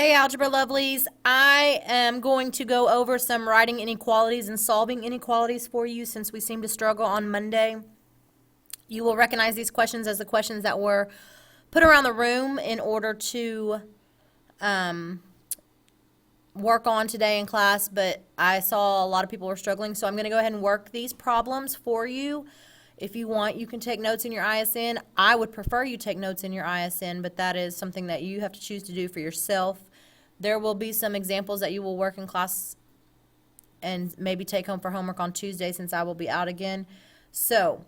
Hey, Algebra Lovelies. I am going to go over some writing inequalities and solving inequalities for you since we seem to struggle on Monday. You will recognize these questions as the questions that were put around the room in order to work on today in class, but I saw a lot of people were struggling, so I'm going to go ahead and work these problems for you. If you want, you can take notes in your ISN. I would prefer you take notes in your ISN, but that is something that you have to choose to do for yourself. There will be some examples that you will work in class and maybe take home for homework on Tuesday since I will be out again. So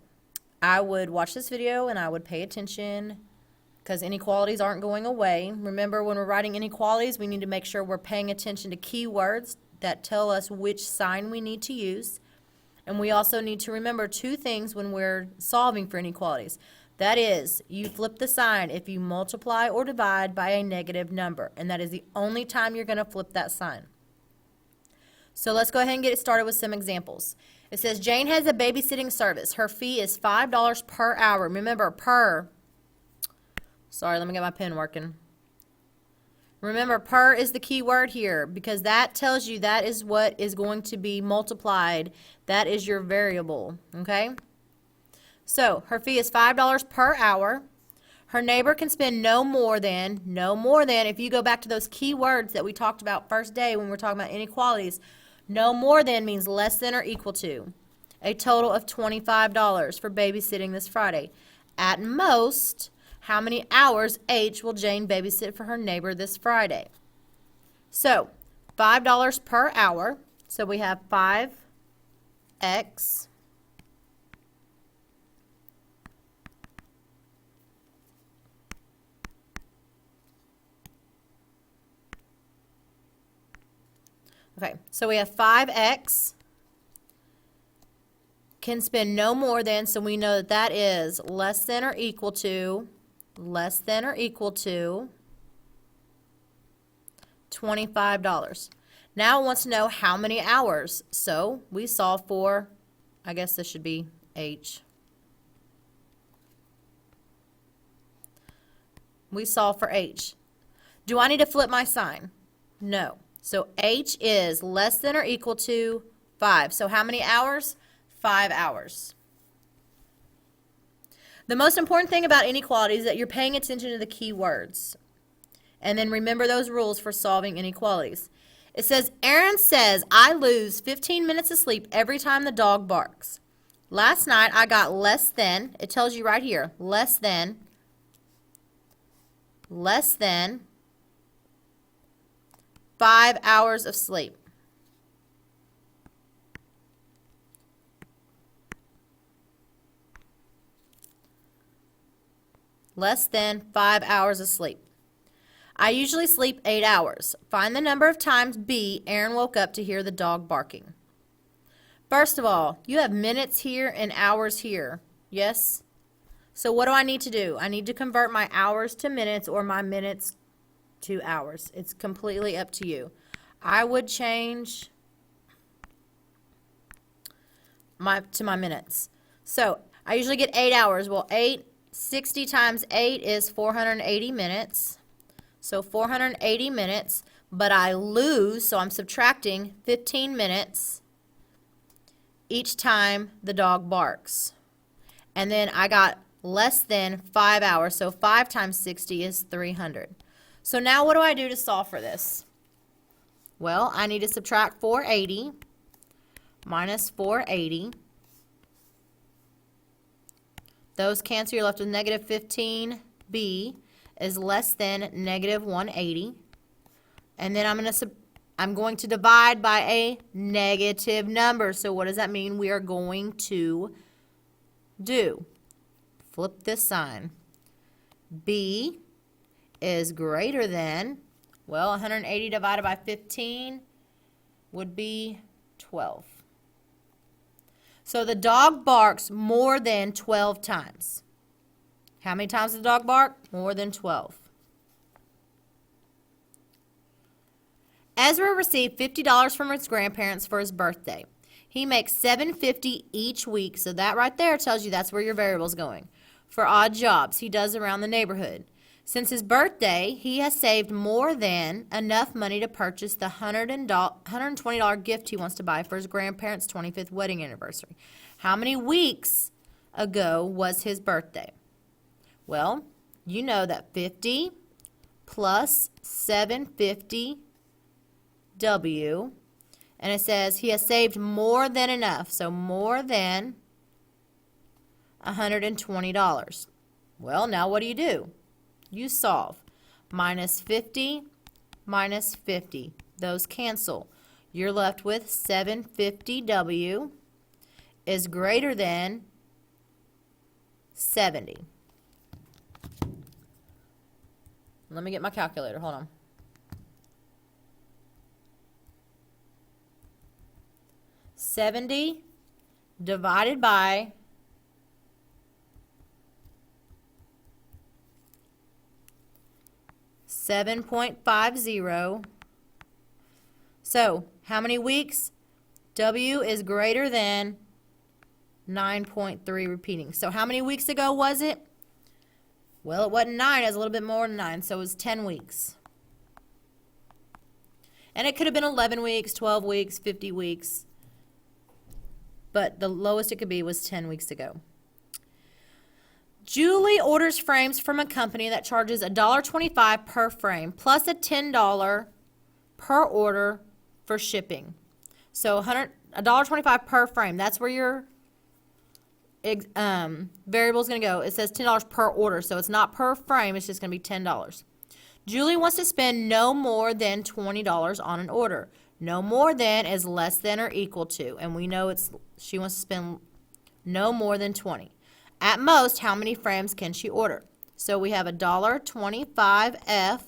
I would watch this video and I would pay attention because inequalities aren't going away. Remember, when we're writing inequalities, we need to make sure we're paying attention to keywords that tell us which sign we need to use. And we also need to remember two things when we're solving for inequalities. That is, you flip the sign if you multiply or divide by a negative number. And that is the only time you're going to flip that sign. So let's go ahead and get it started with some examples. It says Jane has a babysitting service. Her fee is $5 per hour. Remember, per. Sorry, let me get my pen working. Remember, per is the key word here because that tells you that is what is going to be multiplied. That is your variable, okay? So her fee is $5 per hour. Her neighbor can spend no more than, if you go back to those key words that we talked about first day when we're talking about inequalities, no more than means less than or equal to a total of $25 for babysitting this Friday. At most, how many hours H will Jane babysit for her neighbor this Friday? So, $5 per hour. So we have 5x Okay, so we have 5x can spend no more than, so we know that that is less than or equal to $25. Now it wants to know how many hours. So we solve for, I guess this should be H. We solve for H. Do I need to flip my sign? No. So H is less than or equal to 5. So how many hours? 5 hours. The most important thing about inequalities is that you're paying attention to the key words. And then remember those rules for solving inequalities. It says, Aaron says, I lose 15 minutes of sleep every time the dog barks. Last night I got less than, it tells you right here, less than 5 hours of sleep. Less than 5 hours of sleep. I usually sleep 8 hours. Find the number of times B, Aaron woke up to hear the dog barking. First of all, you have minutes here and hours here. Yes? So what do I need to do? I need to convert my hours to minutes or my minutes to hours. It's completely up to you. I would change to my minutes. So I usually get 8 hours. Well, 60 times 8 is 480 minutes. So 480 minutes, but I lose, so I'm subtracting 15 minutes each time the dog barks. And then I got less than 5 hours, so 5 times 60 is 300. So now what do I do to solve for this? Well, I need to subtract 480 minus 480. Those cancel, you're left with negative 15b is less than negative 180. And then I'm going to divide by a negative number. So what does that mean we are going to do? Flip this sign. B is greater than, well, 180 divided by 15 would be 12. So the dog barks more than 12 times. How many times does the dog bark? More than 12. Ezra received $50 from his grandparents for his birthday. He makes $7.50 each week, so that right there tells you that's where your variable is going. For odd jobs he does around the neighborhood. Since his birthday, he has saved more than enough money to purchase the $120 gift he wants to buy for his grandparents' 25th wedding anniversary. How many weeks ago was his birthday? Well, you know that 50 plus 750W, and it says he has saved more than enough, so more than $120. Well, now what do? You solve. Minus 50 minus 50. Those cancel. You're left with 750W is greater than 70. Let me get my calculator. Hold on. $70 divided by 7.50. So, how many weeks? W is greater than 9.3 repeating. So, how many weeks ago was it? Well, it wasn't 9. It was a little bit more than 9. So, it was 10 weeks. And it could have been 11 weeks, 12 weeks, 50 weeks. But the lowest it could be was 10 weeks ago. Julie orders frames from a company that charges $1.25 per frame plus a $10 per order for shipping. So $1.25 per frame. That's where your variable is going to go. It says $10 per order, so it's not per frame. It's just going to be $10. Julie wants to spend no more than $20 on an order. No more than is less than or equal to, and we know she wants to spend no more than 20. At most, how many frames can she order? So we have $1.25F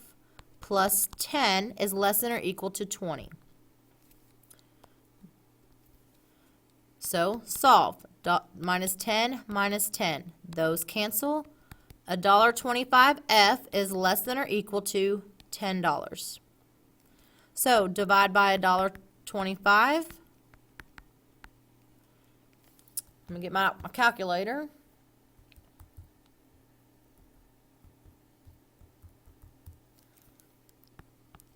plus 10 is less than or equal to 20. So solve. Minus 10 minus 10. Those cancel. $1.25F is less than or equal to $10. So divide by $1.25. Let me get my calculator.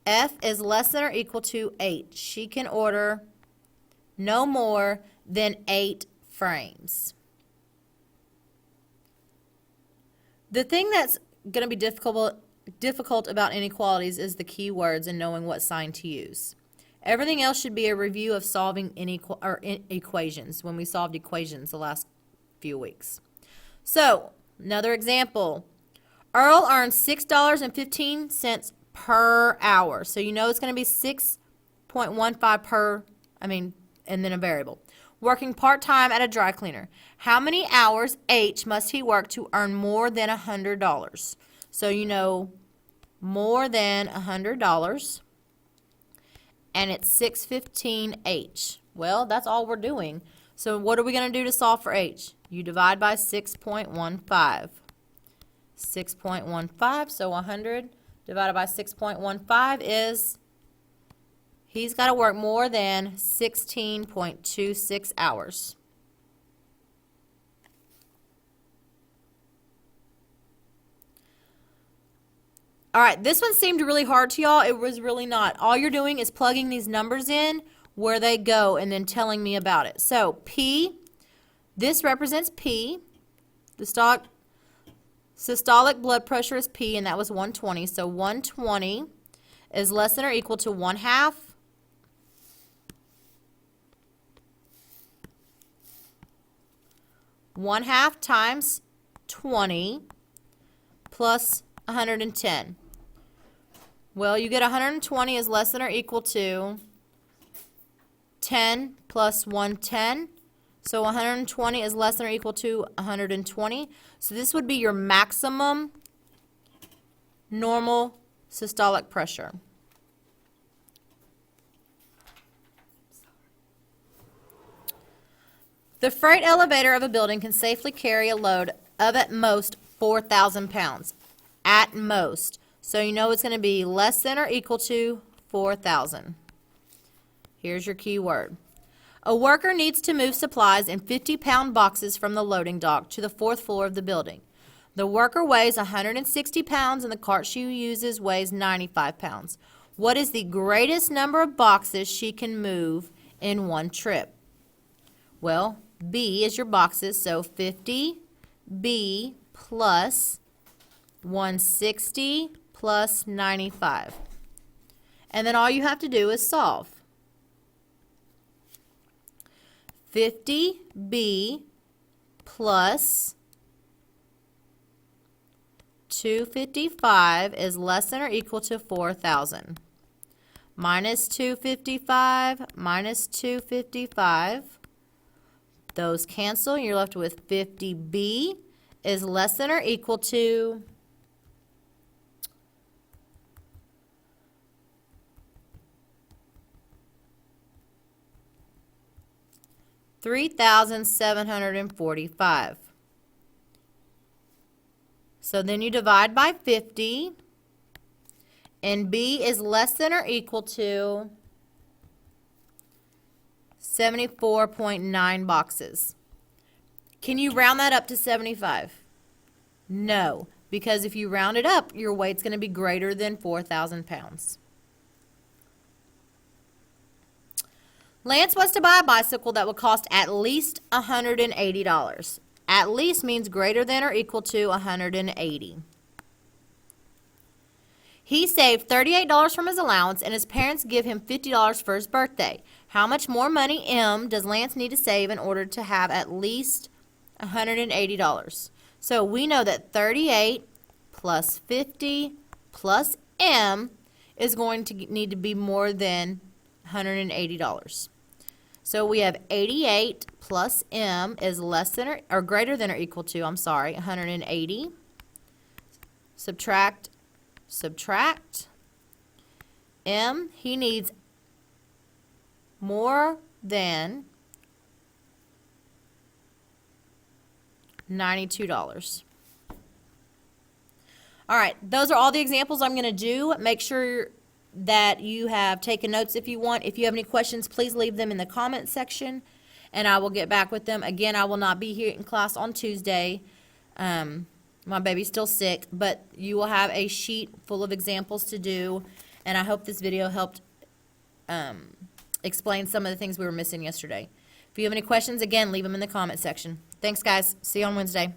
F is less than or equal to 8. She can order no more than 8 frames. The thing that's going to be difficult about inequalities is the keywords and knowing what sign to use. Everything else should be a review of solving equations when we solved equations the last few weeks. So, another example. Earl earns $6.15 per hour. So you know it's going to be 6.15 per, and then a variable. Working part-time at a dry cleaner. How many hours H must he work to earn more than $100? So you know more than $100, and it's 615H. Well, that's all we're doing. So what are we going to do to solve for H? You divide by 6.15. 6.15, so 100 divided by 6.15 is he's got to work more than 16.26 hours. All right, this one seemed really hard to y'all. It was really not. All you're doing is plugging these numbers in where they go and then telling me about it. So P, this represents P. The systolic blood pressure is P, and that was 120. So 120 is less than or equal to 1/2 1/2 times 20 plus 110. Well, you get 120 is less than or equal to 10 plus 110. So 120 is less than or equal to 120. So this would be your maximum normal systolic pressure. The freight elevator of a building can safely carry a load of at most 4,000 pounds. At most. So you know it's going to be less than or equal to 4,000. Here's your key word. A worker needs to move supplies in 50-pound boxes from the loading dock to the 4th floor of the building. The worker weighs 160 pounds and the cart she uses weighs 95 pounds. What is the greatest number of boxes she can move in one trip? Well, B is your boxes, so 50B plus 160 plus 95. And then all you have to do is solve. 50B plus 255 is less than or equal to 4,000. Minus 255 minus 255. Those cancel. You're left with 50B is less than or equal to 3,745. So then you divide by 50, and B is less than or equal to 74.9 boxes. Can you round that up to 75? No, because if you round it up, your weight's going to be greater than 4,000 pounds. Lance wants to buy a bicycle that would cost at least $180. At least means greater than or equal to 180. He saved $38 from his allowance and his parents give him $50 for his birthday. How much more money, M, does Lance need to save in order to have at least $180? So we know that 38 plus 50 plus M is going to need to be more than $180. So we have 88 plus M is less than or greater than or equal to, 180. Subtract. M, he needs more than $92. All right, those are all the examples I'm going to do. Make sure that you have taken notes if you want. If you have any questions, please leave them in the comment section, and I will get back with them. Again, I will not be here in class on Tuesday. My baby's still sick, but you will have a sheet full of examples to do, and I hope this video helped explain some of the things we were missing yesterday. If you have any questions, again, leave them in the comment section. Thanks, guys. See you on Wednesday.